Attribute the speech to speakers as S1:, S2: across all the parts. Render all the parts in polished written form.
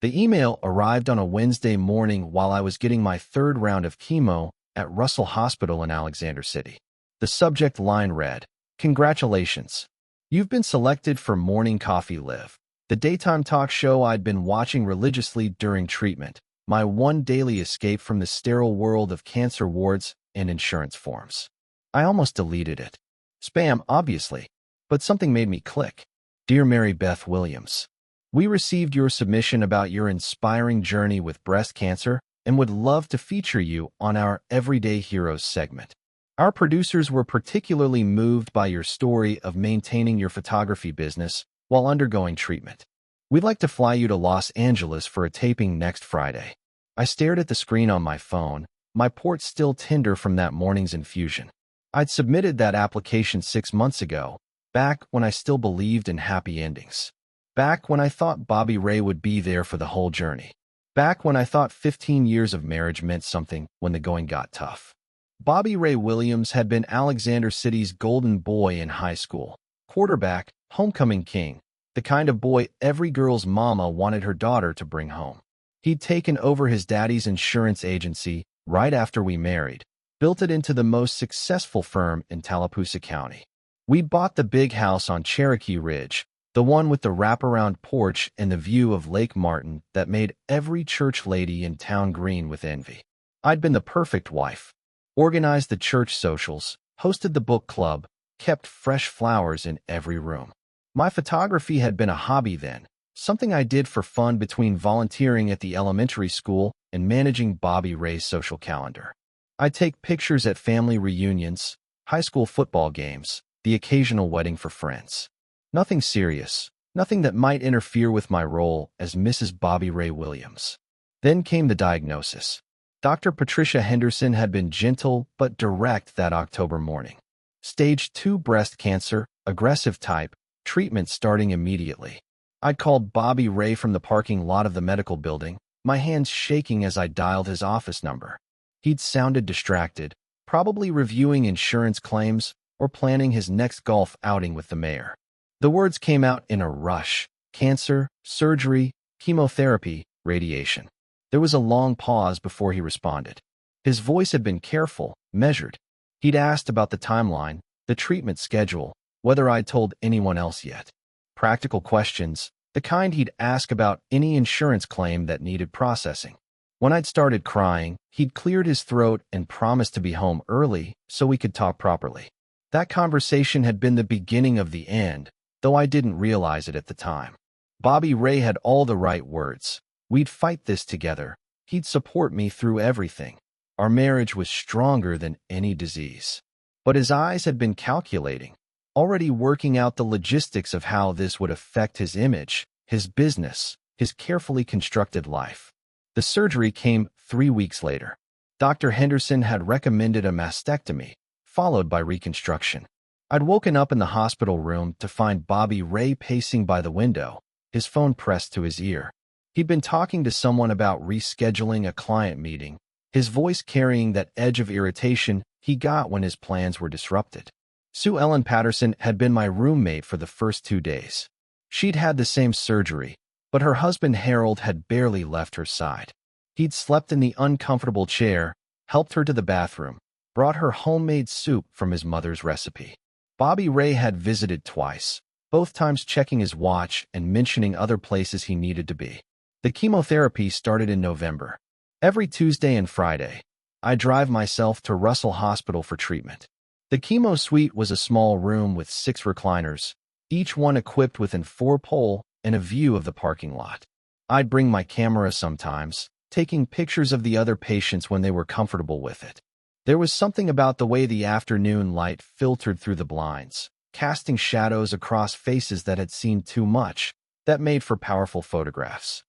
S1: The email arrived on a Wednesday morning while I was getting my third round of chemo at Russell Hospital in Alexander City. The subject line read, "Congratulations. You've been selected for Morning Coffee Live, the daytime talk show I'd been watching religiously during treatment, my one daily escape from the sterile world of cancer wards and insurance forms." I almost deleted it. Spam, obviously, but something made me click. Dear Mary Beth Williams, we received your submission about your inspiring journey with breast cancer and would love to feature you on our Everyday Heroes segment. Our producers were particularly moved by your story of maintaining your photography business while undergoing treatment. We'd like to fly you to Los Angeles for a taping next Friday. I stared at the screen on my phone, my port still tender from that morning's infusion. I'd submitted that application 6 months ago, back when I still believed in happy endings. Back when I thought Bobby Ray would be there for the whole journey. Back when I thought 15 years of marriage meant something when the going got tough. Bobby Ray Williams had been Alexander City's golden boy in high school. Quarterback, homecoming king, the kind of boy every girl's mama wanted her daughter to bring home. He'd taken over his daddy's insurance agency right after we married, built it into the most successful firm in Tallapoosa County. We bought the big house on Cherokee Ridge, the one with the wraparound porch and the view of Lake Martin that made every church lady in town green with envy. I'd been the perfect wife. Organized the church socials, hosted the book club, kept fresh flowers in every room. My photography had been a hobby then, something I did for fun between volunteering at the elementary school and managing Bobby Ray's social calendar. I'd take pictures at family reunions, high school football games, the occasional wedding for friends. Nothing serious, nothing that might interfere with my role as Mrs. Bobby Ray Williams. Then came the diagnosis. Dr. Patricia Henderson had been gentle but direct that October morning. Stage 2 breast cancer, aggressive type, treatment starting immediately. I'd called Bobby Ray from the parking lot of the medical building, my hands shaking as I dialed his office number. He'd sounded distracted, probably reviewing insurance claims or planning his next golf outing with the mayor. The words came out in a rush: cancer, surgery, chemotherapy, radiation. There was a long pause before he responded. His voice had been careful, measured. He'd asked about the timeline, the treatment schedule, whether I'd told anyone else yet. Practical questions, the kind he'd ask about any insurance claim that needed processing. When I'd started crying, he'd cleared his throat and promised to be home early so we could talk properly. That conversation had been the beginning of the end, though I didn't realize it at the time. Bobby Ray had all the right words. We'd fight this together. He'd support me through everything. Our marriage was stronger than any disease. But his eyes had been calculating, already working out the logistics of how this would affect his image, his business, his carefully constructed life. The surgery came 3 weeks later. Dr. Henderson had recommended a mastectomy, followed by reconstruction. I'd woken up in the hospital room to find Bobby Ray pacing by the window, his phone pressed to his ear. He'd been talking to someone about rescheduling a client meeting, his voice carrying that edge of irritation he got when his plans were disrupted. Sue Ellen Patterson had been my roommate for the first 2 days. She'd had the same surgery, but her husband Harold had barely left her side. He'd slept in the uncomfortable chair, helped her to the bathroom, brought her homemade soup from his mother's recipe. Bobby Ray had visited twice, both times checking his watch and mentioning other places he needed to be. The chemotherapy started in November. Every Tuesday and Friday, I drive myself to Russell Hospital for treatment. The chemo suite was a small room with 6 recliners, each one equipped with an 4-pole and a view of the parking lot. I'd bring my camera sometimes, taking pictures of the other patients when they were comfortable with it. There was something about the way the afternoon light filtered through the blinds, casting shadows across faces that had seen too much, that made for powerful photographs.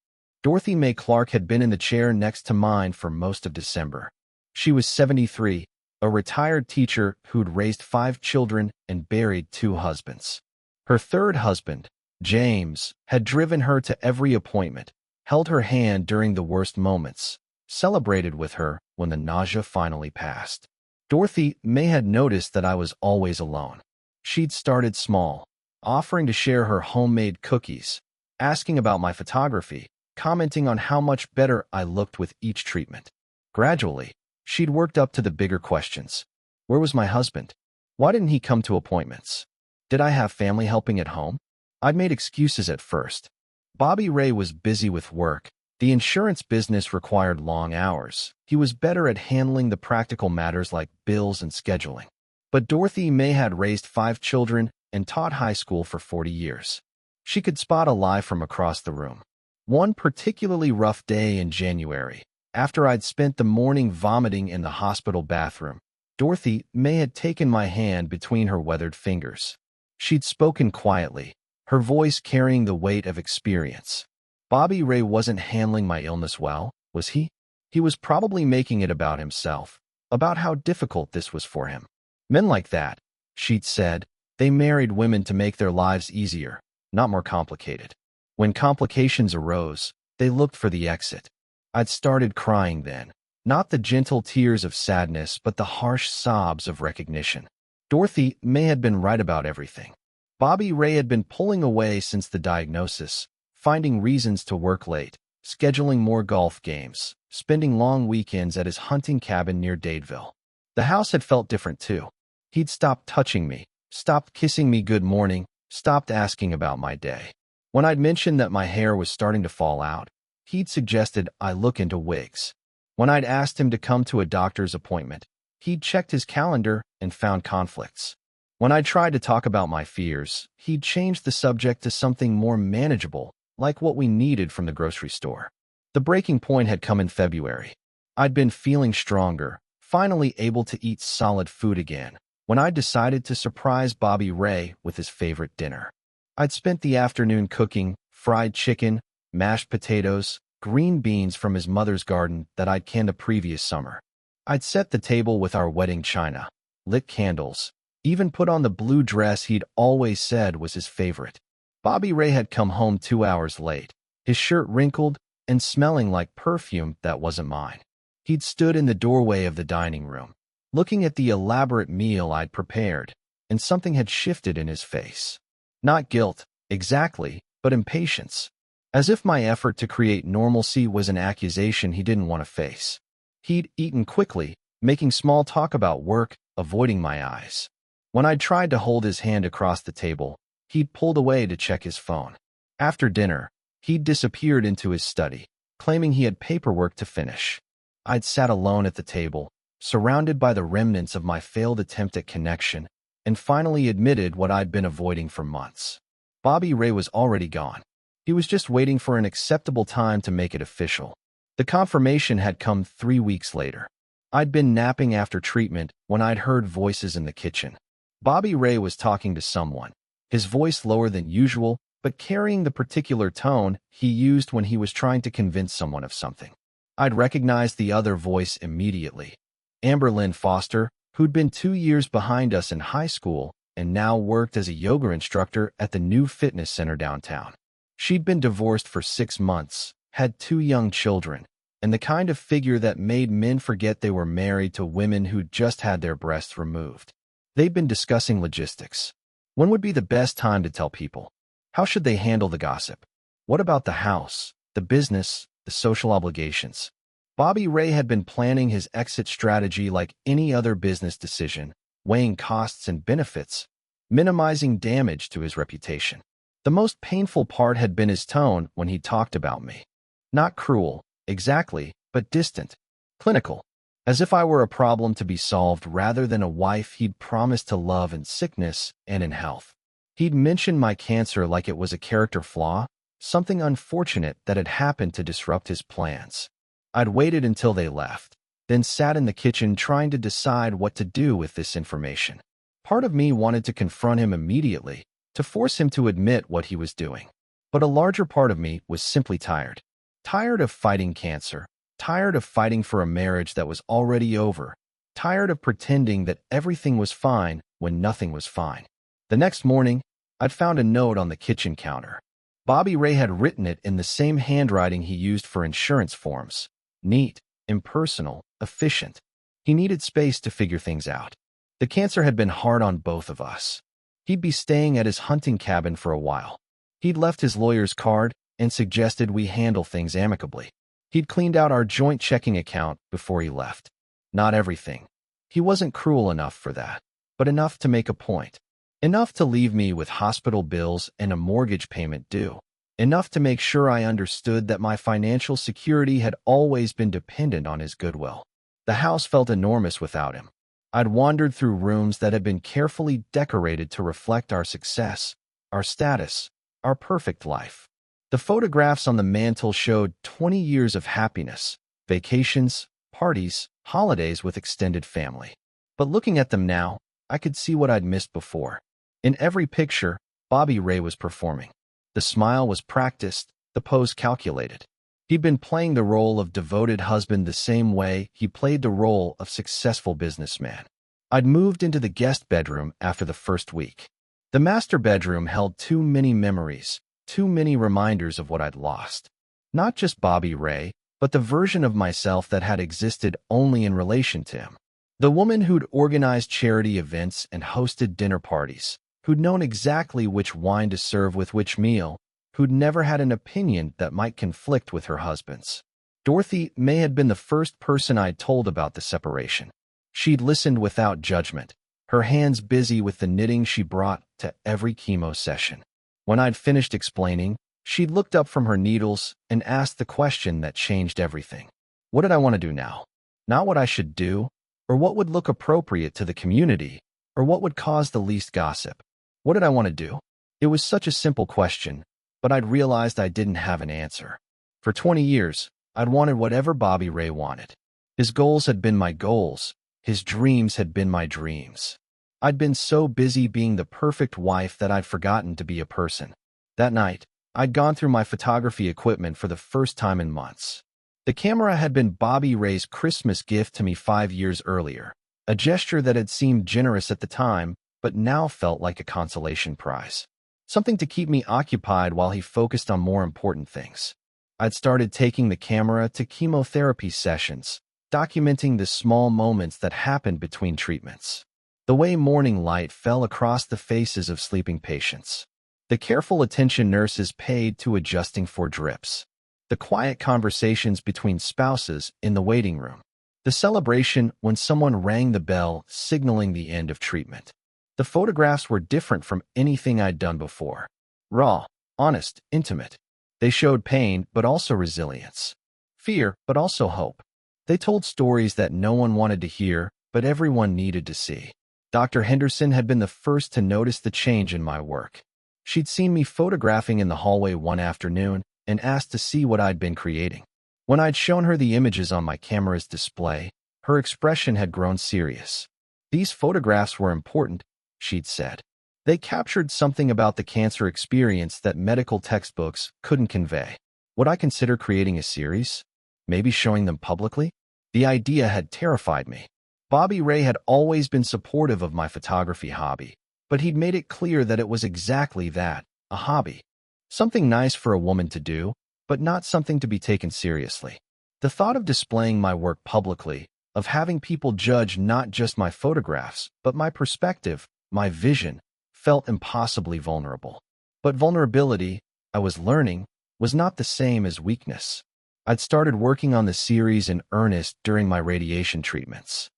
S1: Dorothy Mae Clark had been in the chair next to mine for most of December. She was 73, a retired teacher who'd raised 5 children and buried 2 husbands. Her third husband, James, had driven her to every appointment, held her hand during the worst moments, celebrated with her when the nausea finally passed. Dorothy Mae had noticed that I was always alone. She'd started small, offering to share her homemade cookies, asking about my photography, commenting on how much better I looked with each treatment. Gradually, she'd worked up to the bigger questions. Where was my husband? Why didn't he come to appointments? Did I have family helping at home? I'd made excuses at first. Bobby Ray was busy with work. The insurance business required long hours. He was better at handling the practical matters like bills and scheduling. But Dorothy May had raised 5 children and taught high school for 40 years. She could spot a lie from across the room. One particularly rough day in January, after I'd spent the morning vomiting in the hospital bathroom, Dorothy May had taken my hand between her weathered fingers. She'd spoken quietly, her voice carrying the weight of experience. Bobby Ray wasn't handling my illness well, was he? He was probably making it about himself, about how difficult this was for him. Men like that, she'd said, they married women to make their lives easier, not more complicated. When complications arose, they looked for the exit. I'd started crying then, not the gentle tears of sadness but the harsh sobs of recognition. Dorothy May had been right about everything. Bobby Ray had been pulling away since the diagnosis, finding reasons to work late, scheduling more golf games, spending long weekends at his hunting cabin near Dadeville. The house had felt different too. He'd stopped touching me, stopped kissing me good morning, stopped asking about my day. When I'd mentioned that my hair was starting to fall out, he'd suggested I look into wigs. When I'd asked him to come to a doctor's appointment, he'd checked his calendar and found conflicts. When I tried to talk about my fears, he'd changed the subject to something more manageable, like what we needed from the grocery store. The breaking point had come in February. I'd been feeling stronger, finally able to eat solid food again, when I decided to surprise Bobby Ray with his favorite dinner. I'd spent the afternoon cooking fried chicken, mashed potatoes, green beans from his mother's garden that I'd canned the previous summer. I'd set the table with our wedding china, lit candles, even put on the blue dress he'd always said was his favorite. Bobby Ray had come home 2 hours late, his shirt wrinkled and smelling like perfume that wasn't mine. He'd stood in the doorway of the dining room, looking at the elaborate meal I'd prepared, and something had shifted in his face. Not guilt, exactly, but impatience, as if my effort to create normalcy was an accusation he didn't want to face. He'd eaten quickly, making small talk about work, avoiding my eyes. When I'd tried to hold his hand across the table, he'd pulled away to check his phone. After dinner, he'd disappeared into his study, claiming he had paperwork to finish. I'd sat alone at the table, surrounded by the remnants of my failed attempt at connection, and finally admitted what I'd been avoiding for months. Bobby Ray was already gone. He was just waiting for an acceptable time to make it official. The confirmation had come 3 weeks later. I'd been napping after treatment when I'd heard voices in the kitchen. Bobby Ray was talking to someone, his voice lower than usual, but carrying the particular tone he used when he was trying to convince someone of something. I'd recognized the other voice immediately. Amber Lynn Foster, who'd been 2 years behind us in high school and now worked as a yoga instructor at the new fitness center downtown. She'd been divorced for 6 months, had 2 young children, and the kind of figure that made men forget they were married to women who'd just had their breasts removed. They'd been discussing logistics. When would be the best time to tell people? How should they handle the gossip? What about the house, the business, the social obligations? Bobby Ray had been planning his exit strategy like any other business decision, weighing costs and benefits, minimizing damage to his reputation. The most painful part had been his tone when he talked about me. Not cruel, exactly, but distant, clinical, as if I were a problem to be solved rather than a wife he'd promised to love in sickness and in health. He'd mentioned my cancer like it was a character flaw, something unfortunate that had happened to disrupt his plans. I'd waited until they left, then sat in the kitchen trying to decide what to do with this information. Part of me wanted to confront him immediately, to force him to admit what he was doing. But a larger part of me was simply tired. Tired of fighting cancer, tired of fighting for a marriage that was already over, tired of pretending that everything was fine when nothing was fine. The next morning, I'd found a note on the kitchen counter. Bobby Ray had written it in the same handwriting he used for insurance forms. Neat, impersonal, efficient. He needed space to figure things out. The cancer had been hard on both of us. He'd be staying at his hunting cabin for a while. He'd left his lawyer's card, and suggested we handle things amicably. He'd cleaned out our joint checking account before he left. Not everything. He wasn't cruel enough for that, but enough to make a point. Enough to leave me with hospital bills and a mortgage payment due. Enough to make sure I understood that my financial security had always been dependent on his goodwill. The house felt enormous without him. I'd wandered through rooms that had been carefully decorated to reflect our success, our status, our perfect life. The photographs on the mantel showed 20 years of happiness, vacations, parties, holidays with extended family. But looking at them now, I could see what I'd missed before. In every picture, Bobby Ray was performing. The smile was practiced, the pose calculated. He'd been playing the role of devoted husband the same way he played the role of successful businessman. I'd moved into the guest bedroom after the first week. The master bedroom held too many memories, too many reminders of what I'd lost. Not just Bobby Ray, but the version of myself that had existed only in relation to him. The woman who'd organized charity events and hosted dinner parties, who'd known exactly which wine to serve with which meal, who'd never had an opinion that might conflict with her husband's. Dorothy May had been the first person I'd told about the separation. She'd listened without judgment, her hands busy with the knitting she brought to every chemo session. When I'd finished explaining, she'd looked up from her needles and asked the question that changed everything. What did I want to do now? Not what I should do, or what would look appropriate to the community, or what would cause the least gossip. What did I want to do? It was such a simple question, but I'd realized I didn't have an answer. For 20 years, I'd wanted whatever Bobby Ray wanted. His goals had been my goals. His dreams had been my dreams. I'd been so busy being the perfect wife that I'd forgotten to be a person. That night, I'd gone through my photography equipment for the first time in months. The camera had been Bobby Ray's Christmas gift to me 5 years earlier, a gesture that had seemed generous at the time, but now felt like a consolation prize. Something to keep me occupied while he focused on more important things. I'd started taking the camera to chemotherapy sessions, documenting the small moments that happened between treatments. The way morning light fell across the faces of sleeping patients. The careful attention nurses paid to adjusting for drips. The quiet conversations between spouses in the waiting room. The celebration when someone rang the bell signaling the end of treatment. The photographs were different from anything I'd done before. Raw, honest, intimate. They showed pain, but also resilience. Fear, but also hope. They told stories that no one wanted to hear, but everyone needed to see. Dr. Henderson had been the first to notice the change in my work. She'd seen me photographing in the hallway one afternoon and asked to see what I'd been creating. When I'd shown her the images on my camera's display, her expression had grown serious. These photographs were important, she'd said. They captured something about the cancer experience that medical textbooks couldn't convey. Would I consider creating a series? Maybe showing them publicly? The idea had terrified me. Bobby Ray had always been supportive of my photography hobby, but he'd made it clear that it was exactly that, a hobby. Something nice for a woman to do, but not something to be taken seriously. The thought of displaying my work publicly, of having people judge not just my photographs, but my perspective, my vision, felt impossibly vulnerable. But vulnerability, I was learning, was not the same as weakness. I'd started working on the series in earnest during my radiation treatments.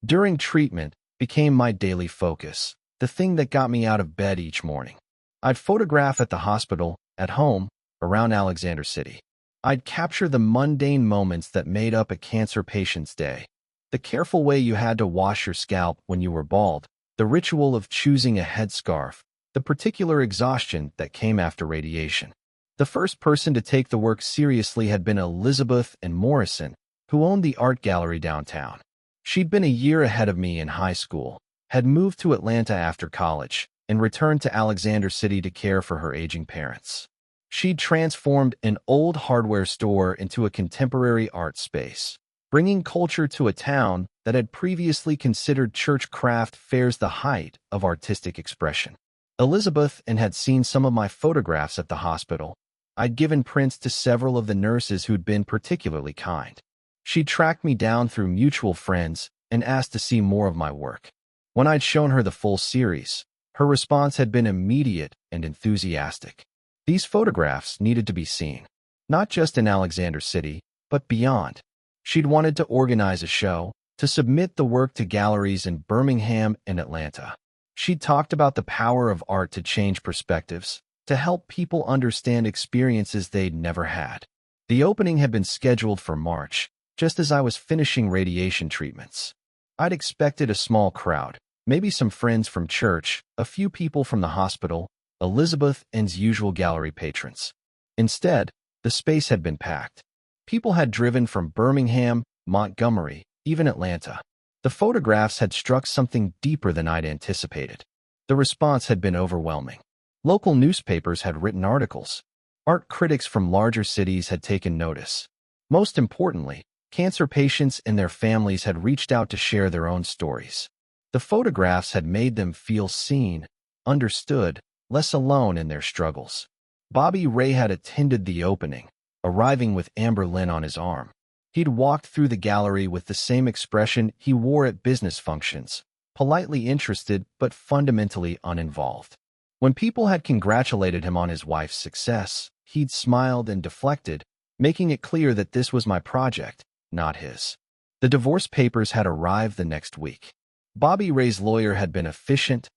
S1: During treatment became my daily focus, the thing that got me out of bed each morning. I'd photograph at the hospital, at home, around Alexander City. I'd capture the mundane moments that made up a cancer patient's day. The careful way you had to wash your scalp when you were bald, the ritual of choosing a headscarf, the particular exhaustion that came after radiation. The first person to take the work seriously had been Elizabeth and Morrison, who owned the art gallery downtown. She'd been a year ahead of me in high school, had moved to Atlanta after college, and returned to Alexander City to care for her aging parents. She'd transformed an old hardware store into a contemporary art space, bringing culture to a town that had previously considered church craft fairs the height of artistic expression. Elizabeth and had seen some of my photographs at the hospital. I'd given prints to several of the nurses who'd been particularly kind. She'd tracked me down through mutual friends and asked to see more of my work. When I'd shown her the full series, her response had been immediate and enthusiastic. These photographs needed to be seen, not just in Alexander City, but beyond. She'd wanted to organize a show, to submit the work to galleries in Birmingham and Atlanta. She'd talked about the power of art to change perspectives, to help people understand experiences they'd never had. The opening had been scheduled for March, just as I was finishing radiation treatments. I'd expected a small crowd, maybe some friends from church, a few people from the hospital, Elizabeth and's usual gallery patrons. Instead, the space had been packed. People had driven from Birmingham, Montgomery, even Atlanta. The photographs had struck something deeper than I'd anticipated. The response had been overwhelming. Local newspapers had written articles. Art critics from larger cities had taken notice. Most importantly, cancer patients and their families had reached out to share their own stories. The photographs had made them feel seen, understood, less alone in their struggles. Bobby Ray had attended the opening, arriving with Amber Lynn on his arm. He'd walked through the gallery with the same expression he wore at business functions, politely interested but fundamentally uninvolved. When people had congratulated him on his wife's success, he'd smiled and deflected, making it clear that this was my project, not his. The divorce papers had arrived the next week. Bobby Ray's lawyer had been efficient,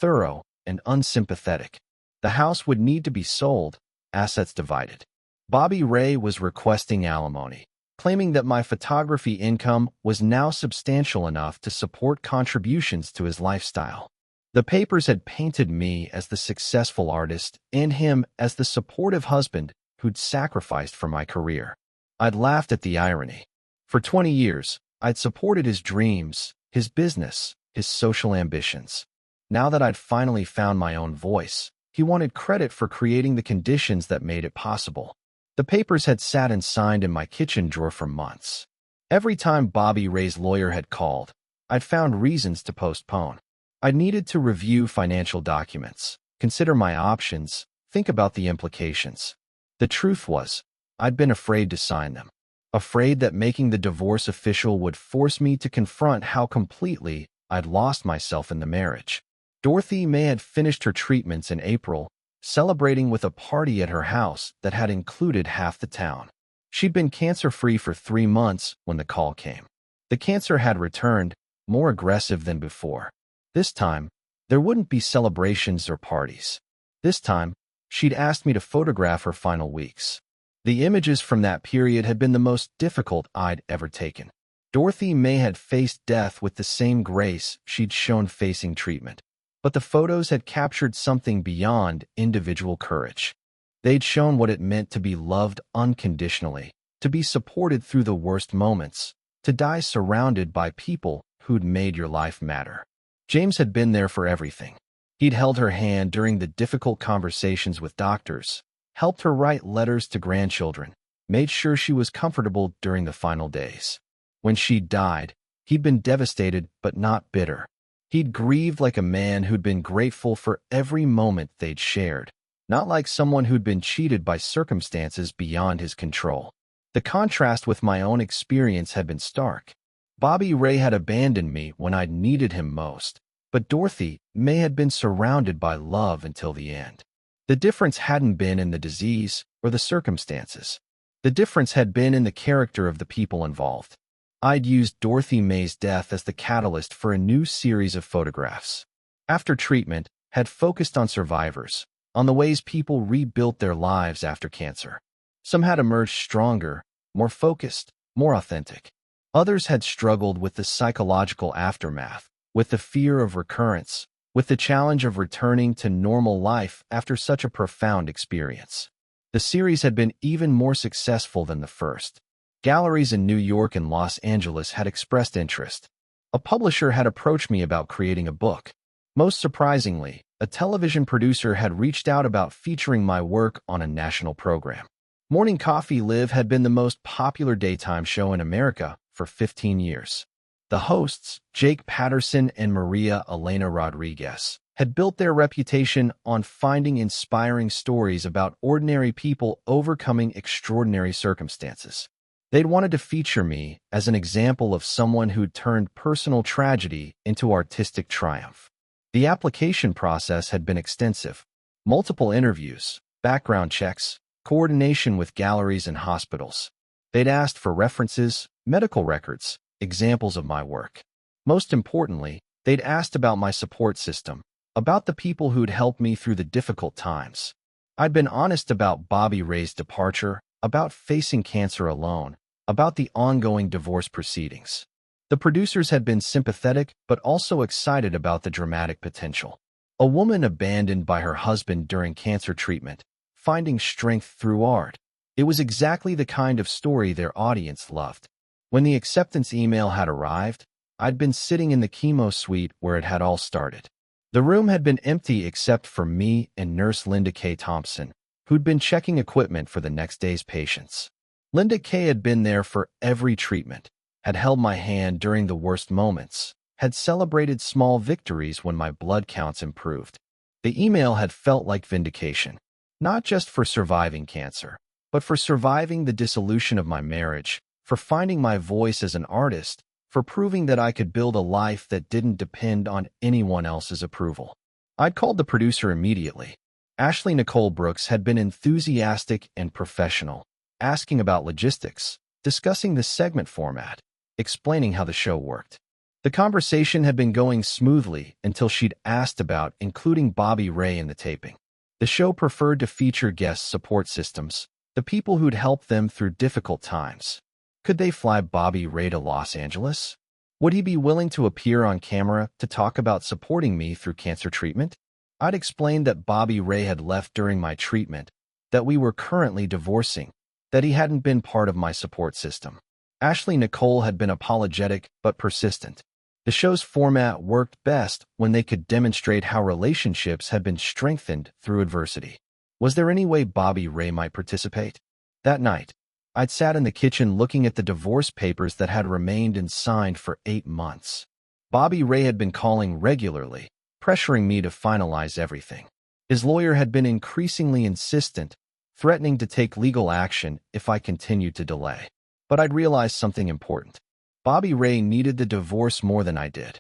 S1: thorough, and unsympathetic. The house would need to be sold, assets divided. Bobby Ray was requesting alimony, claiming that my photography income was now substantial enough to support contributions to his lifestyle. The papers had painted me as the successful artist and him as the supportive husband who'd sacrificed for my career. I'd laughed at the irony. For 20 years, I'd supported his dreams, his business, his social ambitions. Now that I'd finally found my own voice, he wanted credit for creating the conditions that made it possible. The papers had sat and signed in my kitchen drawer for months. Every time Bobby Ray's lawyer had called, I'd found reasons to postpone. I needed to review financial documents, consider my options, think about the implications. The truth was, I'd been afraid to sign them. Afraid that making the divorce official would force me to confront how completely I'd lost myself in the marriage. Dorothy May had finished her treatments in April, celebrating with a party at her house that had included half the town. She'd been cancer-free for 3 months when the call came. The cancer had returned, more aggressive than before. This time, there wouldn't be celebrations or parties. This time, she'd asked me to photograph her final weeks. The images from that period had been the most difficult I'd ever taken. Dorothy May had faced death with the same grace she'd shown facing treatment. But the photos had captured something beyond individual courage. They'd shown what it meant to be loved unconditionally, to be supported through the worst moments, to die surrounded by people who'd made your life matter. James had been there for everything. He'd held her hand during the difficult conversations with doctors, helped her write letters to grandchildren, made sure she was comfortable during the final days. When she died, he'd been devastated but not bitter. He'd grieved like a man who'd been grateful for every moment they'd shared, not like someone who'd been cheated by circumstances beyond his control. The contrast with my own experience had been stark. Bobby Ray had abandoned me when I'd needed him most, but Dorothy May had been surrounded by love until the end. The difference hadn't been in the disease or the circumstances. The difference had been in the character of the people involved. I'd used Dorothy May's death as the catalyst for a new series of photographs. After treatment, had focused on survivors, on the ways people rebuilt their lives after cancer. Some had emerged stronger, more focused, more authentic. Others had struggled with the psychological aftermath, with the fear of recurrence, with the challenge of returning to normal life after such a profound experience. The series had been even more successful than the first. Galleries in New York and Los Angeles had expressed interest. A publisher had approached me about creating a book. Most surprisingly, a television producer had reached out about featuring my work on a national program. Morning Coffee Live had been the most popular daytime show in America for 15 years. The hosts, Jake Patterson and Maria Elena Rodriguez, had built their reputation on finding inspiring stories about ordinary people overcoming extraordinary circumstances. They'd wanted to feature me as an example of someone who'd turned personal tragedy into artistic triumph. The application process had been extensive. Multiple interviews, background checks, coordination with galleries and hospitals. They'd asked for references, medical records, examples of my work. Most importantly, they'd asked about my support system, about the people who'd helped me through the difficult times. I'd been honest about Bobby Ray's departure, about facing cancer alone, about the ongoing divorce proceedings. The producers had been sympathetic but also excited about the dramatic potential. A woman abandoned by her husband during cancer treatment, finding strength through art. It was exactly the kind of story their audience loved. When the acceptance email had arrived, I'd been sitting in the chemo suite where it had all started. The room had been empty except for me and nurse Linda K. Thompson, who'd been checking equipment for the next day's patients. Linda K. had been there for every treatment, had held my hand during the worst moments, had celebrated small victories when my blood counts improved. The email had felt like vindication, not just for surviving cancer, but for surviving the dissolution of my marriage, for finding my voice as an artist, for proving that I could build a life that didn't depend on anyone else's approval. I'd called the producer immediately. Ashley Nicole Brooks had been enthusiastic and professional, asking about logistics, discussing the segment format, explaining how the show worked. The conversation had been going smoothly until she'd asked about including Bobby Ray in the taping. The show preferred to feature guest support systems, the people who'd helped them through difficult times. Could they fly Bobby Ray to Los Angeles? Would he be willing to appear on camera to talk about supporting me through cancer treatment? I'd explained that Bobby Ray had left during my treatment, that we were currently divorcing, that he hadn't been part of my support system. Ashley Nicole had been apologetic but persistent. The show's format worked best when they could demonstrate how relationships had been strengthened through adversity. Was there any way Bobby Ray might participate? That night, I'd sat in the kitchen looking at the divorce papers that had remained unsigned for 8 months. Bobby Ray had been calling regularly, pressuring me to finalize everything. His lawyer had been increasingly insistent, threatening to take legal action if I continued to delay. But I'd realized something important. Bobby Ray needed the divorce more than I did.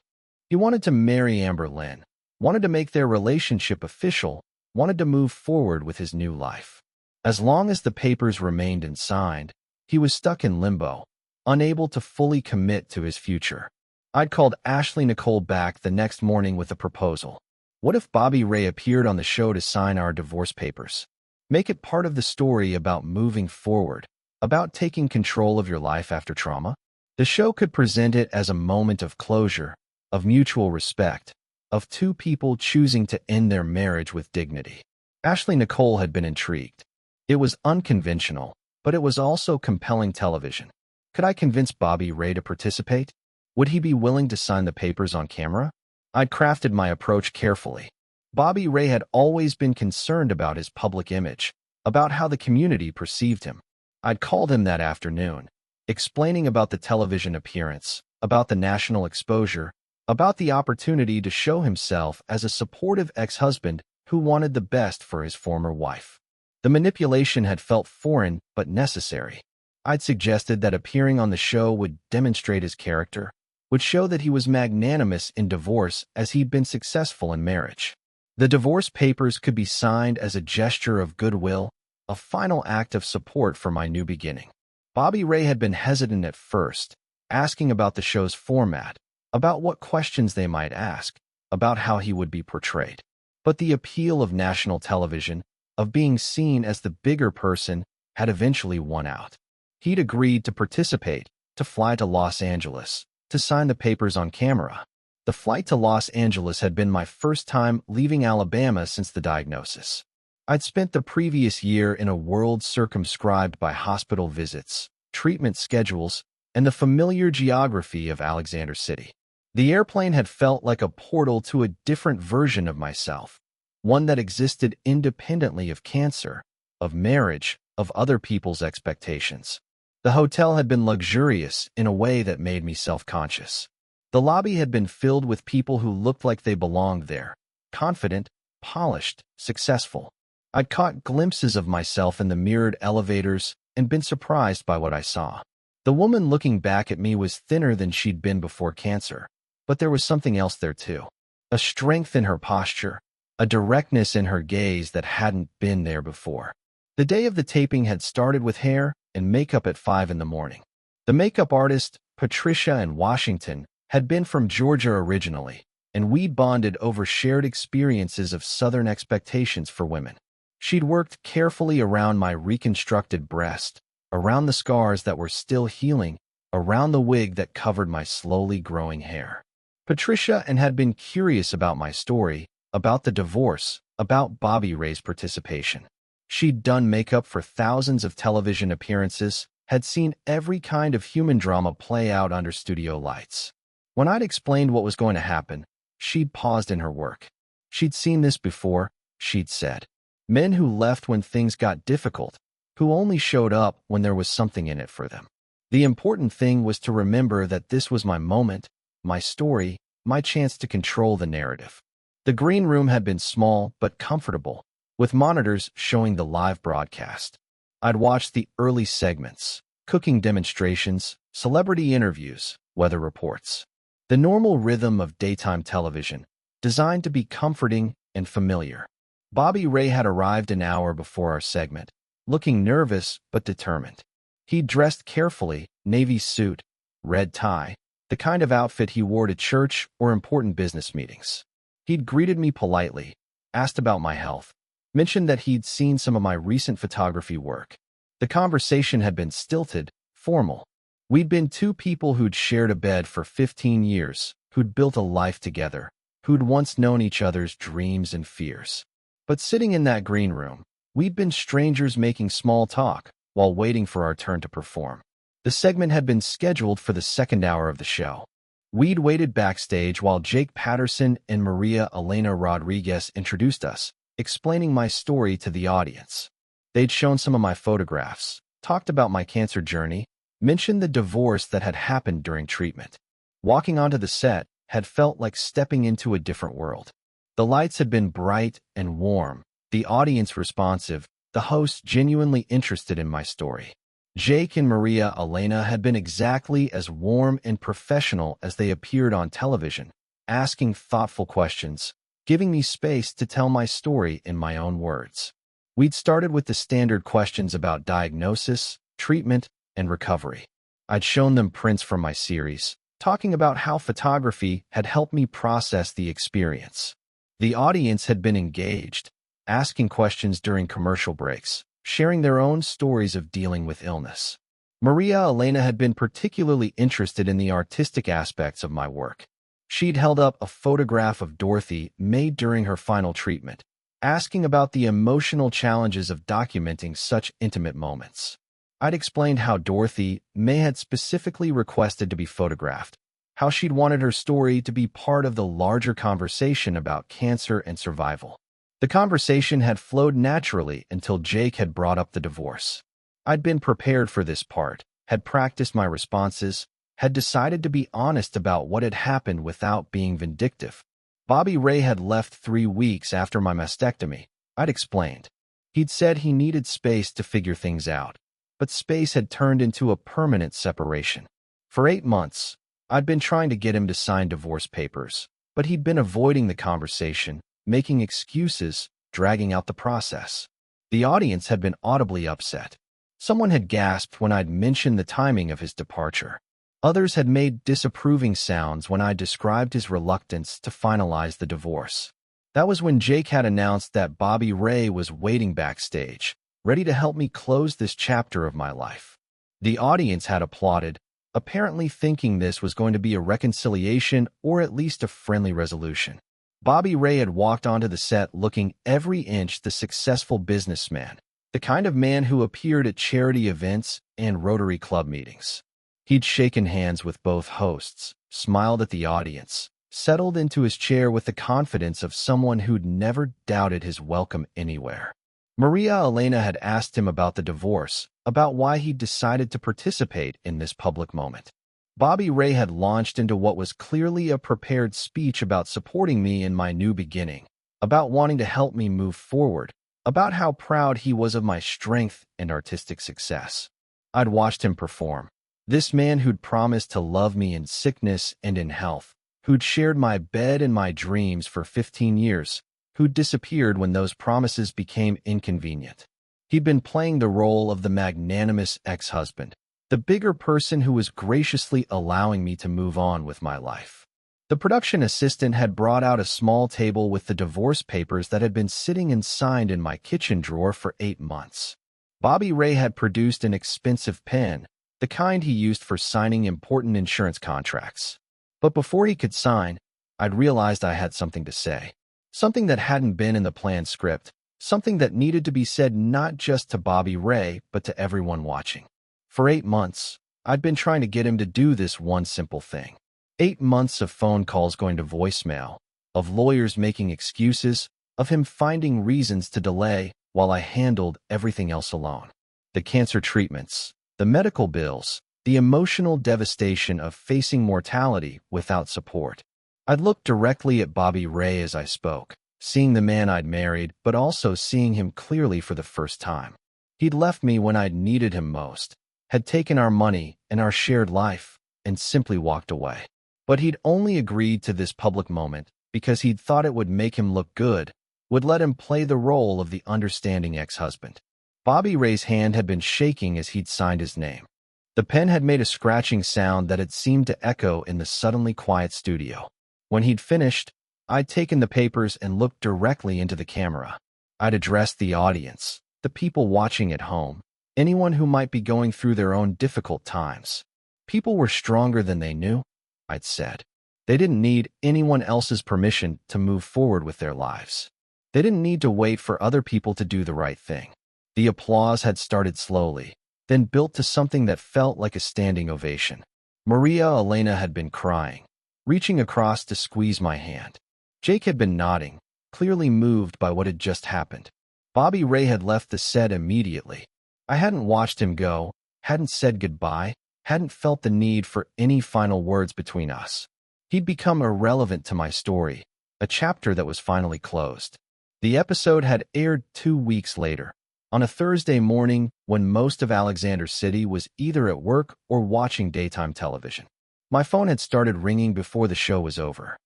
S1: He wanted to marry Amber Lynn, wanted to make their relationship official, wanted to move forward with his new life. As long as the papers remained unsigned, he was stuck in limbo, unable to fully commit to his future. I'd called Ashley Nicole back the next morning with a proposal. What if Bobby Ray appeared on the show to sign our divorce papers? Make it part of the story about moving forward, about taking control of your life after trauma? The show could present it as a moment of closure, of mutual respect, of two people choosing to end their marriage with dignity. Ashley Nicole had been intrigued. It was unconventional, but it was also compelling television. Could I convince Bobby Ray to participate? Would he be willing to sign the papers on camera? I'd crafted my approach carefully. Bobby Ray had always been concerned about his public image, about how the community perceived him. I'd called him that afternoon, explaining about the television appearance, about the national exposure, about the opportunity to show himself as a supportive ex-husband who wanted the best for his former wife. The manipulation had felt foreign but necessary. I'd suggested that appearing on the show would demonstrate his character, would show that he was magnanimous in divorce as he'd been successful in marriage. The divorce papers could be signed as a gesture of goodwill, a final act of support for my new beginning. Bobby Ray had been hesitant at first, asking about the show's format, about what questions they might ask, about how he would be portrayed. But the appeal of national television, of being seen as the bigger person, had eventually won out. He'd agreed to participate, to fly to Los Angeles, to sign the papers on camera. The flight to Los Angeles had been my first time leaving Alabama since the diagnosis. I'd spent the previous year in a world circumscribed by hospital visits, treatment schedules, and the familiar geography of Alexander City. The airplane had felt like a portal to a different version of myself, one that existed independently of cancer, of marriage, of other people's expectations. The hotel had been luxurious in a way that made me self-conscious. The lobby had been filled with people who looked like they belonged there, confident, polished, successful. I'd caught glimpses of myself in the mirrored elevators and been surprised by what I saw. The woman looking back at me was thinner than she'd been before cancer, but there was something else there too. A strength in her posture, a directness in her gaze that hadn't been there before. The day of the taping had started with hair and makeup at 5 in the morning. The makeup artist, Patricia in Washington, had been from Georgia originally, and we'd bonded over shared experiences of Southern expectations for women. She'd worked carefully around my reconstructed breast, around the scars that were still healing, around the wig that covered my slowly growing hair. Patricia had been curious about my story, about the divorce, about Bobby Ray's participation. She'd done makeup for thousands of television appearances, had seen every kind of human drama play out under studio lights. When I'd explained what was going to happen, she'd paused in her work. She'd seen this before, she'd said. Men who left when things got difficult, who only showed up when there was something in it for them. The important thing was to remember that this was my moment, my story, my chance to control the narrative. The green room had been small but comfortable, with monitors showing the live broadcast. I'd watched the early segments, cooking demonstrations, celebrity interviews, weather reports. The normal rhythm of daytime television, designed to be comforting and familiar. Bobby Ray had arrived an hour before our segment, looking nervous but determined. He dressed carefully, navy suit, red tie, the kind of outfit he wore to church or important business meetings. He'd greeted me politely, asked about my health, mentioned that he'd seen some of my recent photography work. The conversation had been stilted, formal. We'd been two people who'd shared a bed for 15 years, who'd built a life together, who'd once known each other's dreams and fears. But sitting in that green room, we'd been strangers making small talk while waiting for our turn to perform. The segment had been scheduled for the second hour of the show. We'd waited backstage while Jake Patterson and Maria Elena Rodriguez introduced us, explaining my story to the audience. They'd shown some of my photographs, talked about my cancer journey, mentioned the divorce that had happened during treatment. Walking onto the set had felt like stepping into a different world. The lights had been bright and warm, the audience responsive, the host genuinely interested in my story. Jake and Maria Elena had been exactly as warm and professional as they appeared on television, asking thoughtful questions, giving me space to tell my story in my own words. We'd started with the standard questions about diagnosis, treatment, and recovery. I'd shown them prints from my series, talking about how photography had helped me process the experience. The audience had been engaged, asking questions during commercial breaks, sharing their own stories of dealing with illness. Maria Elena had been particularly interested in the artistic aspects of my work. She'd held up a photograph of Dorothy made during her final treatment, asking about the emotional challenges of documenting such intimate moments. I'd explained how Dorothy May had specifically requested to be photographed, how she'd wanted her story to be part of the larger conversation about cancer and survival. The conversation had flowed naturally until Jake had brought up the divorce. I'd been prepared for this part, had practiced my responses, had decided to be honest about what had happened without being vindictive. Bobby Ray had left 3 weeks after my mastectomy, I'd explained. He'd said he needed space to figure things out, but space had turned into a permanent separation. For 8 months, I'd been trying to get him to sign divorce papers, but he'd been avoiding the conversation, making excuses, dragging out the process. The audience had been audibly upset. Someone had gasped when I'd mentioned the timing of his departure. Others had made disapproving sounds when I described his reluctance to finalize the divorce. That was when Jake had announced that Bobby Ray was waiting backstage, ready to help me close this chapter of my life. The audience had applauded, apparently thinking this was going to be a reconciliation or at least a friendly resolution. Bobby Ray had walked onto the set looking every inch the successful businessman, the kind of man who appeared at charity events and Rotary Club meetings. He'd shaken hands with both hosts, smiled at the audience, settled into his chair with the confidence of someone who'd never doubted his welcome anywhere. Maria Elena had asked him about the divorce, about why he'd decided to participate in this public moment. Bobby Ray had launched into what was clearly a prepared speech about supporting me in my new beginning, about wanting to help me move forward, about how proud he was of my strength and artistic success. I'd watched him perform. This man who'd promised to love me in sickness and in health, who'd shared my bed and my dreams for 15 years, who'd disappeared when those promises became inconvenient. He'd been playing the role of the magnanimous ex-husband, the bigger person who was graciously allowing me to move on with my life. The production assistant had brought out a small table with the divorce papers that had been sitting and signed in my kitchen drawer for 8 months. Bobby Ray had produced an expensive pen, the kind he used for signing important insurance contracts. But before he could sign, I'd realized I had something to say. Something that hadn't been in the planned script, something that needed to be said not just to Bobby Ray, but to everyone watching. For 8 months, I'd been trying to get him to do this one simple thing. 8 months of phone calls going to voicemail, of lawyers making excuses, of him finding reasons to delay while I handled everything else alone. The cancer treatments, the medical bills, the emotional devastation of facing mortality without support. I'd looked directly at Bobby Ray as I spoke, seeing the man I'd married, but also seeing him clearly for the first time. He'd left me when I'd needed him most, had taken our money and our shared life, and simply walked away. But he'd only agreed to this public moment because he'd thought it would make him look good, would let him play the role of the understanding ex-husband. Bobby Ray's hand had been shaking as he'd signed his name. The pen had made a scratching sound that had seemed to echo in the suddenly quiet studio. When he'd finished, I'd taken the papers and looked directly into the camera. I'd addressed the audience, the people watching at home, anyone who might be going through their own difficult times. People were stronger than they knew, I'd said. They didn't need anyone else's permission to move forward with their lives. They didn't need to wait for other people to do the right thing. The applause had started slowly, then built to something that felt like a standing ovation. Maria Elena had been crying, reaching across to squeeze my hand. Jake had been nodding, clearly moved by what had just happened. Bobby Ray had left the set immediately. I hadn't watched him go, hadn't said goodbye, hadn't felt the need for any final words between us. He'd become irrelevant to my story, a chapter that was finally closed. The episode had aired 2 weeks later, on a Thursday morning when most of Alexander City was either at work or watching daytime television. My phone had started ringing before the show was over.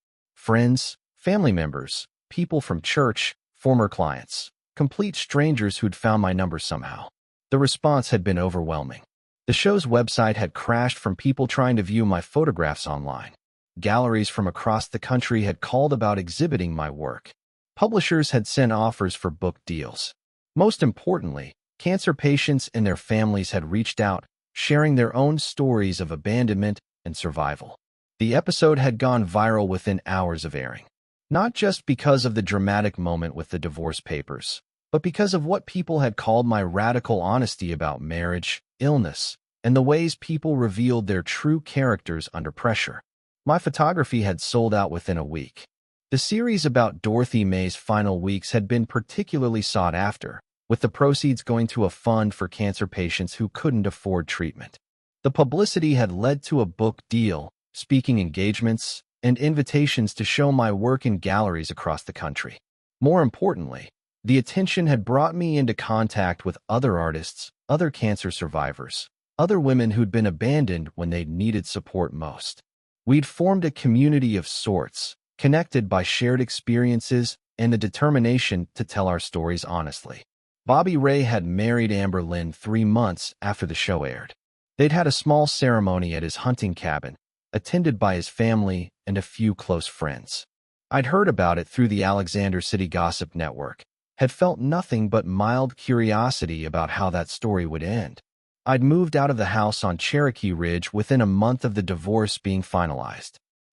S1: Friends, family members, people from church, former clients, complete strangers who'd found my number somehow. The response had been overwhelming. The show's website had crashed from people trying to view my photographs online. Galleries from across the country had called about exhibiting my work. Publishers had sent offers for book deals. Most importantly, cancer patients and their families had reached out, sharing their own stories of abandonment and survival. The episode had gone viral within hours of airing, not just because of the dramatic moment with the divorce papers, but because of what people had called my radical honesty about marriage, illness, and the ways people revealed their true characters under pressure. My photography had sold out within a week. The series about Dorothy May's final weeks had been particularly sought after, with the proceeds going to a fund for cancer patients who couldn't afford treatment. The publicity had led to a book deal, speaking engagements, and invitations to show my work in galleries across the country. More importantly, the attention had brought me into contact with other artists, other cancer survivors, other women who'd been abandoned when they'd needed support most. We'd formed a community of sorts, connected by shared experiences and the determination to tell our stories honestly. Bobby Ray had married Amber Lynn 3 months after the show aired. They'd had a small ceremony at his hunting cabin, attended by his family and a few close friends. I'd heard about it through the Alexander City Gossip Network, had felt nothing but mild curiosity about how that story would end. I'd moved out of the house on Cherokee Ridge within a month of the divorce being finalized.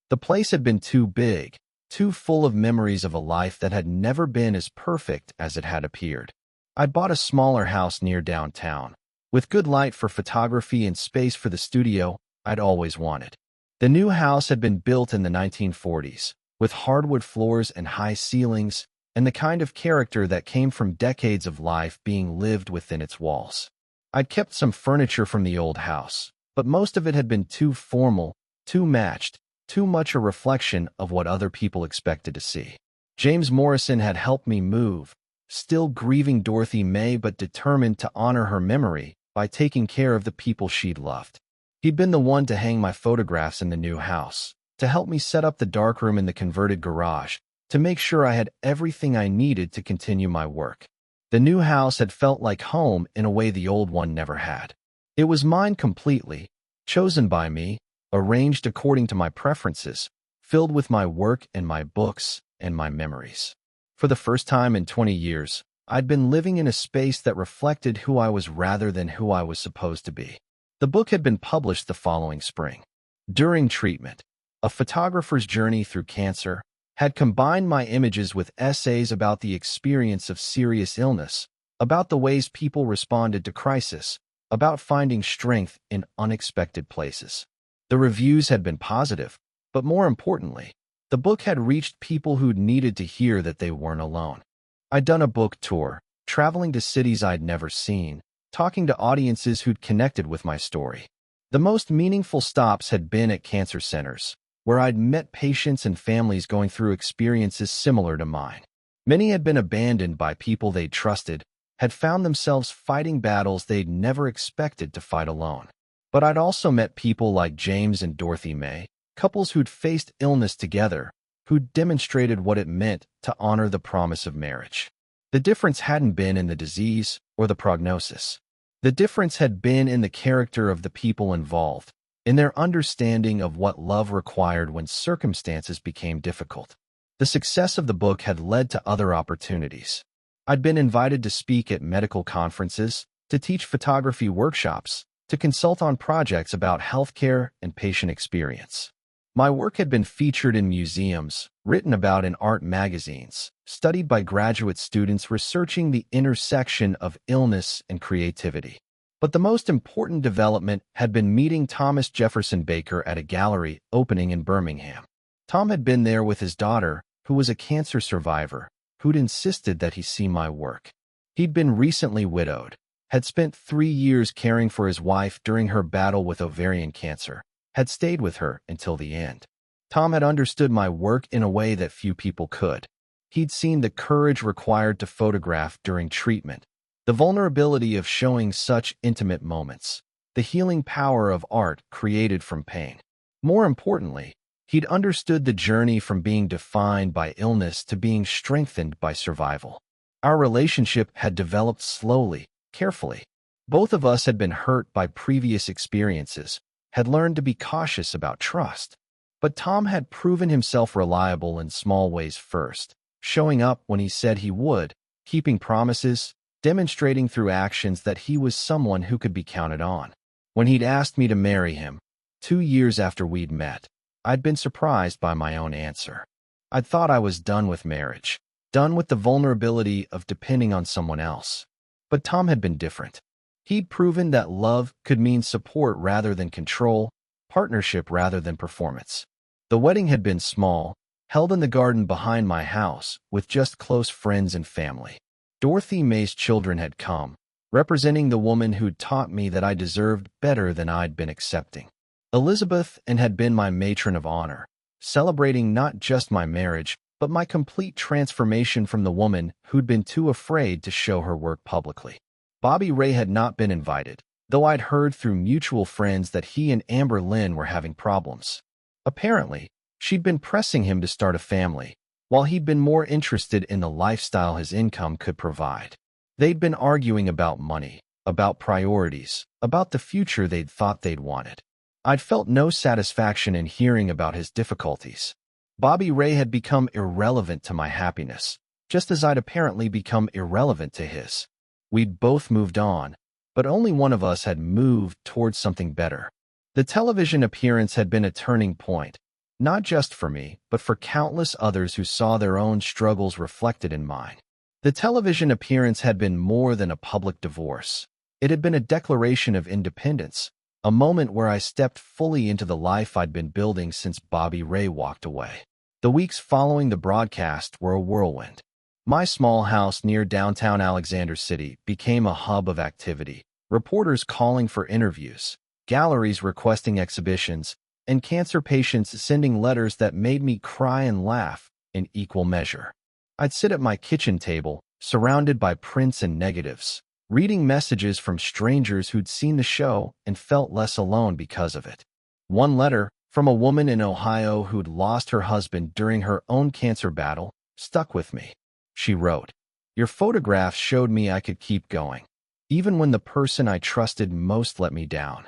S1: The place had been too big, too full of memories of a life that had never been as perfect as it had appeared. I'd bought a smaller house near downtown, with good light for photography and space for the studio I'd always wanted. The new house had been built in the 1940s, with hardwood floors and high ceilings, and the kind of character that came from decades of life being lived within its walls. I'd kept some furniture from the old house, but most of it had been too formal, too matched, too much a reflection of what other people expected to see. James Morrison had helped me move, still grieving Dorothy May but determined to honor her memory by taking care of the people she'd loved. He'd been the one to hang my photographs in the new house, to help me set up the darkroom in the converted garage, to make sure I had everything I needed to continue my work. The new house had felt like home in a way the old one never had. It was mine completely, chosen by me, arranged according to my preferences, filled with my work and my books and my memories. For the first time in 20 years, I'd been living in a space that reflected who I was rather than who I was supposed to be. The book had been published the following spring. During treatment, A Photographer's Journey Through Cancer had combined my images with essays about the experience of serious illness, about the ways people responded to crisis, about finding strength in unexpected places. The reviews had been positive, but more importantly, the book had reached people who'd needed to hear that they weren't alone. I'd done a book tour, traveling to cities I'd never seen, talking to audiences who'd connected with my story. The most meaningful stops had been at cancer centers, where I'd met patients and families going through experiences similar to mine. Many had been abandoned by people they'd trusted, had found themselves fighting battles they'd never expected to fight alone. But I'd also met people like James and Dorothy May, couples who'd faced illness together, who'd demonstrated what it meant to honor the promise of marriage. The difference hadn't been in the disease or the prognosis. The difference had been in the character of the people involved, in their understanding of what love required when circumstances became difficult. The success of the book had led to other opportunities. I'd been invited to speak at medical conferences, to teach photography workshops, to consult on projects about healthcare and patient experience. My work had been featured in museums, written about in art magazines, studied by graduate students researching the intersection of illness and creativity. But the most important development had been meeting Thomas Jefferson Baker at a gallery opening in Birmingham. Tom had been there with his daughter, who was a cancer survivor, who'd insisted that he see my work. He'd been recently widowed, had spent 3 years caring for his wife during her battle with ovarian cancer, had stayed with her until the end. Tom had understood my work in a way that few people could. He'd seen the courage required to photograph during treatment, the vulnerability of showing such intimate moments, the healing power of art created from pain. More importantly, he'd understood the journey from being defined by illness to being strengthened by survival. Our relationship had developed slowly, carefully. Both of us had been hurt by previous experiences, had learned to be cautious about trust. But Tom had proven himself reliable in small ways first, showing up when he said he would, keeping promises, demonstrating through actions that he was someone who could be counted on. When he'd asked me to marry him, 2 years after we'd met, I'd been surprised by my own answer. I'd thought I was done with marriage, done with the vulnerability of depending on someone else. But Tom had been different. He'd proven that love could mean support rather than control, partnership rather than performance. The wedding had been small, held in the garden behind my house, with just close friends and family. Dorothy May's children had come, representing the woman who'd taught me that I deserved better than I'd been accepting. Elizabeth had been my matron of honor, celebrating not just my marriage, but my complete transformation from the woman who'd been too afraid to show her work publicly. Bobby Ray had not been invited, though I'd heard through mutual friends that he and Amber Lynn were having problems. Apparently, she'd been pressing him to start a family, while he'd been more interested in the lifestyle his income could provide. They'd been arguing about money, about priorities, about the future they'd thought they'd wanted. I'd felt no satisfaction in hearing about his difficulties. Bobby Ray had become irrelevant to my happiness, just as I'd apparently become irrelevant to his. We'd both moved on, but only one of us had moved towards something better. The television appearance had been a turning point, not just for me, but for countless others who saw their own struggles reflected in mine. The television appearance had been more than a public divorce. It had been a declaration of independence, a moment where I stepped fully into the life I'd been building since Bobby Ray walked away. The weeks following the broadcast were a whirlwind. My small house near downtown Alexander City became a hub of activity, reporters calling for interviews, galleries requesting exhibitions, and cancer patients sending letters that made me cry and laugh in equal measure. I'd sit at my kitchen table, surrounded by prints and negatives, reading messages from strangers who'd seen the show and felt less alone because of it. One letter, from a woman in Ohio who'd lost her husband during her own cancer battle, stuck with me. She wrote, "Your photographs showed me I could keep going, even when the person I trusted most let me down."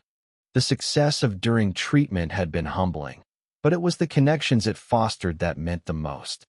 S1: The success of During Treatment had been humbling, but it was the connections it fostered that meant the most.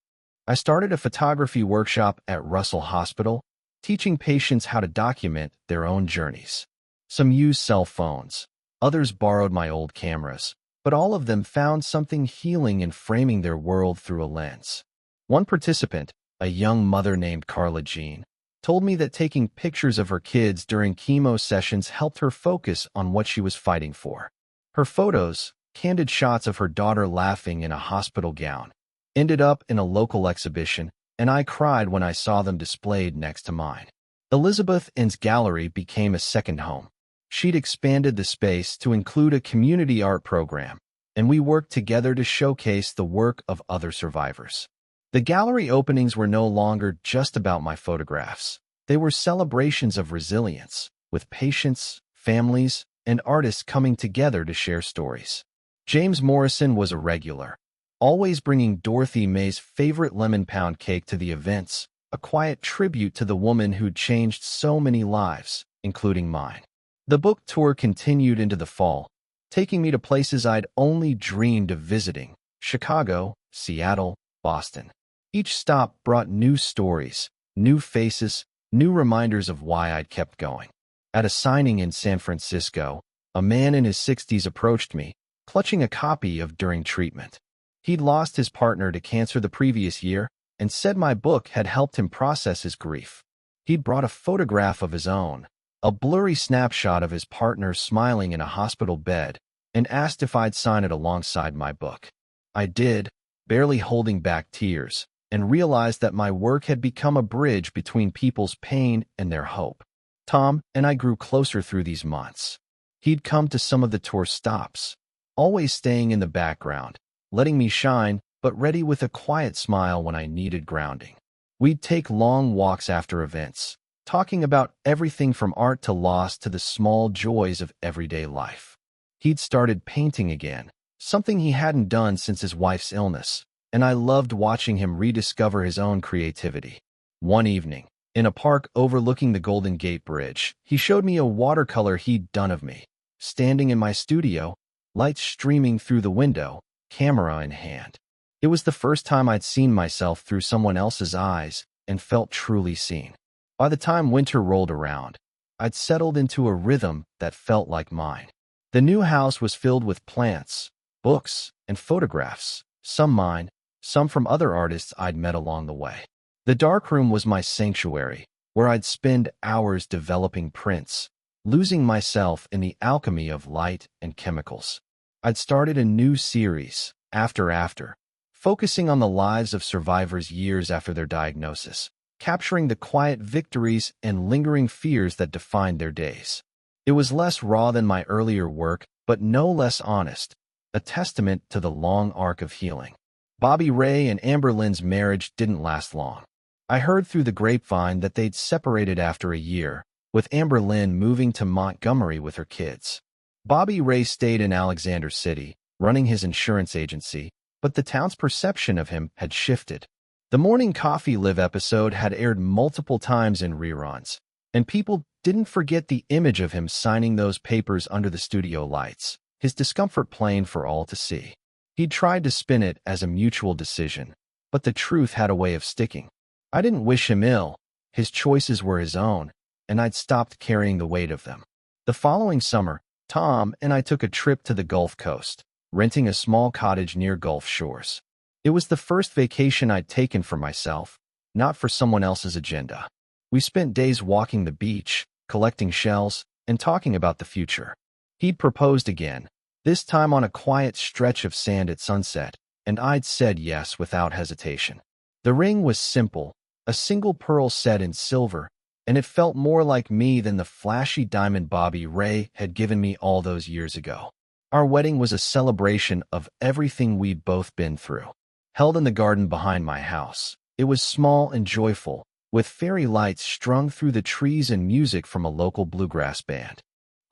S1: I started a photography workshop at Russell Hospital, teaching patients how to document their own journeys. Some used cell phones, others borrowed my old cameras, but all of them found something healing in framing their world through a lens. One participant, a young mother named Carla Jean, told me that taking pictures of her kids during chemo sessions helped her focus on what she was fighting for. Her photos, candid shots of her daughter laughing in a hospital gown, ended up in a local exhibition, and I cried when I saw them displayed next to mine. Elizabeth N's gallery became a second home. She'd expanded the space to include a community art program, and we worked together to showcase the work of other survivors. The gallery openings were no longer just about my photographs. They were celebrations of resilience, with patients, families, and artists coming together to share stories. James Morrison was a regular, always bringing Dorothy May's favorite lemon pound cake to the events, a quiet tribute to the woman who'd changed so many lives, including mine. The book tour continued into the fall, taking me to places I'd only dreamed of visiting: Chicago, Seattle, Boston. Each stop brought new stories, new faces, new reminders of why I'd kept going. At a signing in San Francisco, a man in his 60s approached me, clutching a copy of During Treatment. He'd lost his partner to cancer the previous year and said my book had helped him process his grief. He'd brought a photograph of his own, a blurry snapshot of his partner smiling in a hospital bed, and asked if I'd sign it alongside my book. I did, barely holding back tears, and realized that my work had become a bridge between people's pain and their hope. Tom and I grew closer through these months. He'd come to some of the tour stops, always staying in the background, letting me shine, but ready with a quiet smile when I needed grounding. We'd take long walks after events, talking about everything from art to loss to the small joys of everyday life. He'd started painting again, something he hadn't done since his wife's illness, and I loved watching him rediscover his own creativity. One evening, in a park overlooking the Golden Gate Bridge, he showed me a watercolor he'd done of me, standing in my studio, lights streaming through the window, camera in hand. It was the first time I'd seen myself through someone else's eyes and felt truly seen. By the time winter rolled around, I'd settled into a rhythm that felt like mine. The new house was filled with plants, books, and photographs, some mine, some from other artists I'd met along the way. The darkroom was my sanctuary, where I'd spend hours developing prints, losing myself in the alchemy of light and chemicals. I'd started a new series, After, focusing on the lives of survivors years after their diagnosis, capturing the quiet victories and lingering fears that defined their days. It was less raw than my earlier work, but no less honest, a testament to the long arc of healing. Bobby Ray and Amber Lynn's marriage didn't last long. I heard through the grapevine that they'd separated after a year, with Amber Lynn moving to Montgomery with her kids. Bobby Ray stayed in Alexander City, running his insurance agency, but the town's perception of him had shifted. The Morning Coffee Live episode had aired multiple times in reruns, and people didn't forget the image of him signing those papers under the studio lights, his discomfort plain for all to see. He'd tried to spin it as a mutual decision, but the truth had a way of sticking. I didn't wish him ill. His choices were his own, and I'd stopped carrying the weight of them. The following summer, Tom and I took a trip to the Gulf Coast, renting a small cottage near Gulf Shores. It was the first vacation I'd taken for myself, not for someone else's agenda. We spent days walking the beach, collecting shells, and talking about the future. He'd proposed again, this time on a quiet stretch of sand at sunset, and I'd said yes without hesitation. The ring was simple, a single pearl set in silver, and it felt more like me than the flashy diamond Bobby Ray had given me all those years ago. Our wedding was a celebration of everything we'd both been through. Held in the garden behind my house, it was small and joyful, with fairy lights strung through the trees and music from a local bluegrass band.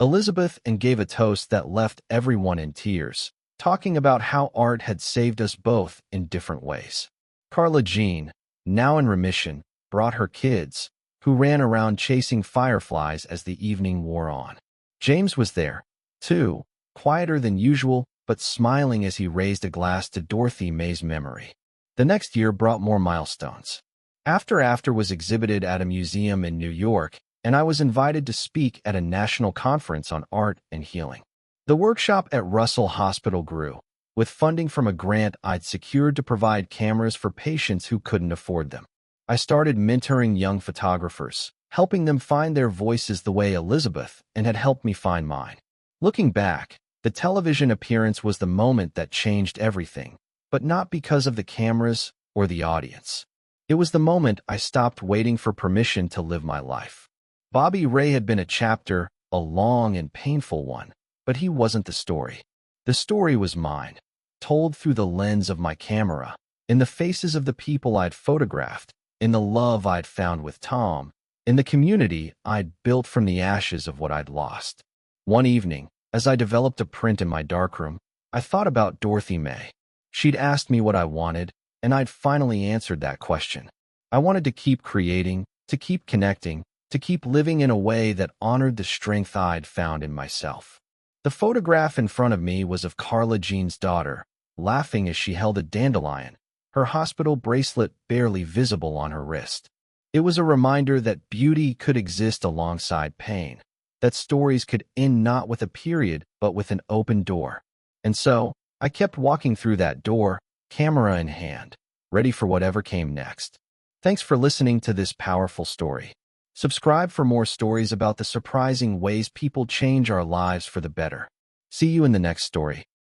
S1: Elizabeth N gave a toast that left everyone in tears, talking about how art had saved us both in different ways. Carla Jean, now in remission, brought her kids, who ran around chasing fireflies as the evening wore on. James was there, too, quieter than usual, but smiling as he raised a glass to Dorothy May's memory. The next year brought more milestones. After was exhibited at a museum in New York, and I was invited to speak at a national conference on art and healing. The workshop at Russell Hospital grew, with funding from a grant I'd secured to provide cameras for patients who couldn't afford them. I started mentoring young photographers, helping them find their voices the way Elizabeth and had helped me find mine. Looking back, the television appearance was the moment that changed everything, but not because of the cameras or the audience. It was the moment I stopped waiting for permission to live my life. Bobby Ray had been a chapter, a long and painful one, but he wasn't the story. The story was mine, told through the lens of my camera, in the faces of the people I'd photographed, in the love I'd found with Tom, in the community I'd built from the ashes of what I'd lost. One evening, as I developed a print in my darkroom, I thought about Dorothy May. She'd asked me what I wanted, and I'd finally answered that question. I wanted to keep creating, to keep connecting, to keep living in a way that honored the strength I'd found in myself. The photograph in front of me was of Carla Jean's daughter, laughing as she held a dandelion, her hospital bracelet barely visible on her wrist. It was a reminder that beauty could exist alongside pain, that stories could end not with a period but with an open door. And so, I kept walking through that door, camera in hand, ready for whatever came next. Thanks for listening to this powerful story. Subscribe for more stories about the surprising ways people change our lives for the better. See you in the next story.